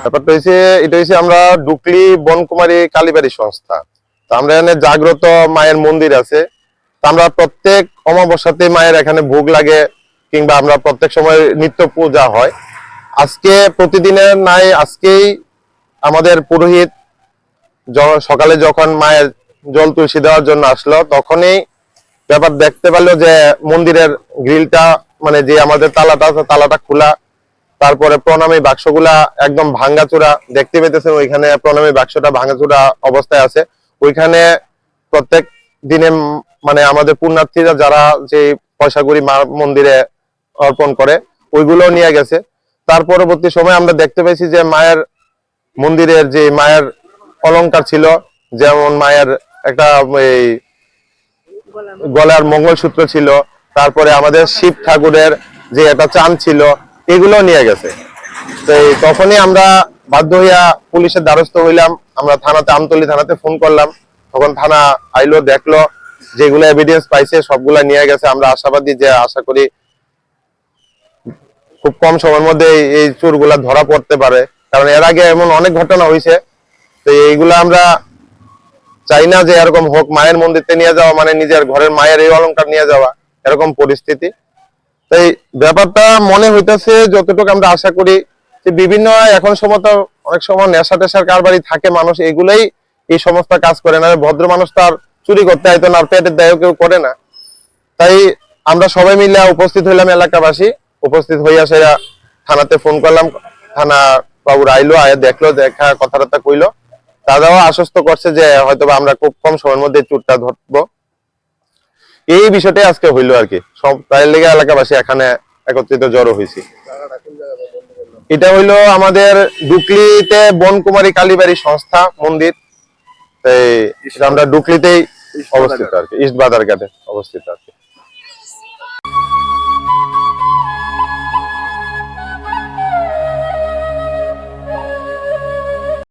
ব্যাপারটা হচ্ছে এটা হচ্ছে আমরা ডুকলি বনকুমারী কালীবাড়ি সংস্থা। আমরা এখানে জাগ্রত মায়ের মন্দির আছে। আমরা প্রত্যেক অমাবস্যাতে মায়ের এখানে ভোগ লাগে, কিংবা আমরা প্রত্যেক সময় নিত্য পূজা হয়। আজকে প্রতিদিনের নাই, আজকেই আমাদের পুরোহিত সকালে যখন মায়ের জল তুলসী দেওয়ার জন্য আসলো, তখনই ব্যাপার দেখতে পেলো যে মন্দিরের গ্রিলটা, মানে যে আমাদের তালাটা আছে, তালাটা খোলা। তারপরে প্রণামী বাক্সগুলা একদম ভাঙ্গাচোরা দেখতে পেতেছেন। ওইখানে প্রণামী বাক্সটা ভাঙ্গাচোরা অবস্থায় আছে। ওইখানে প্রত্যেক দিনে মানে আমাদের পুণ্যার্থীরা যারা যে পয়সাগুড়ি মা মন্দিরে অর্পণ করে, ওইগুলো নিয়ে গেছে। তার পরবর্তী সময় আমরা দেখতে পেয়েছি যে মায়ের মন্দিরের যে মায়ের অলংকার ছিল, যেমন মায়ের একটা এই গলার মঙ্গলসূত্র ছিল, তারপরে আমাদের শিব ঠাকুরের যে একটা চাঁদ ছিল, এগুলো নিয়ে গেছে। তো তখনই আমরা বাধ্য হইয়া পুলিশের দ্বারস্থ হইলাম। আমরা থানাতে, আমতলী থানাতে ফোন করলাম। তখন থানা আইলো, দেখলো, যেগুলো এভিডেন্স পাইছে সবগুলা নিয়ে গেছে। আমরা আশাবাদী যে আশা করি খুব কম সময়ের মধ্যে এই চোরগুলা ধরা পড়তে পারে, কারণ এর আগে এমন অনেক ঘটনা হয়েছে। তো এইগুলা আমরা চাই না যে এরকম হোক। মায়ের মন্দিরতে নিয়ে যাওয়া মানে নিজের ঘরের মায়ের এই অলংকার নিয়ে যাওয়া, এরকম পরিস্থিতি। তাই ব্যাপারটা মনে হইতেছে, যতটুকু আমরা আশা করি যে বিভিন্ন এখন সময় তো অনেক সময় নেশা টেশার কারবারি থাকে মানুষ, এগুলাই এই সমস্ত কাজ করে না। ভদ্র মানুষ তো আর চুরি করতে হয়তো না, আর পেটের দায়ও কেউ করে না। তাই আমরা সবাই মিলে উপস্থিত হইলাম, এলাকাবাসী উপস্থিত হইয়া সেরা থানাতে ফোন করলাম। থানা বাবুর আইলো, আয়া দেখলো, দেখা কথাবার্তা কইলো। তারাও আশ্বস্ত করছে যে হয়তো আমরা খুব কম সময়ের মধ্যে চোরটা ধরবো। এই বিষয়টাই আজকে হইলো আর কি। সব তাই লেগে এলাকাবাসী এখানে একত্রিত জড়ো হয়েছি। এটা হইলো আমাদের ডুকলিতে বনকুমারী কালীবাড়ি সংস্থা মন্দির। আমরা ডুকলিতেই অবস্থিত আর কি, ইস্ট বাজার ঘাটে অবস্থিত আর কি।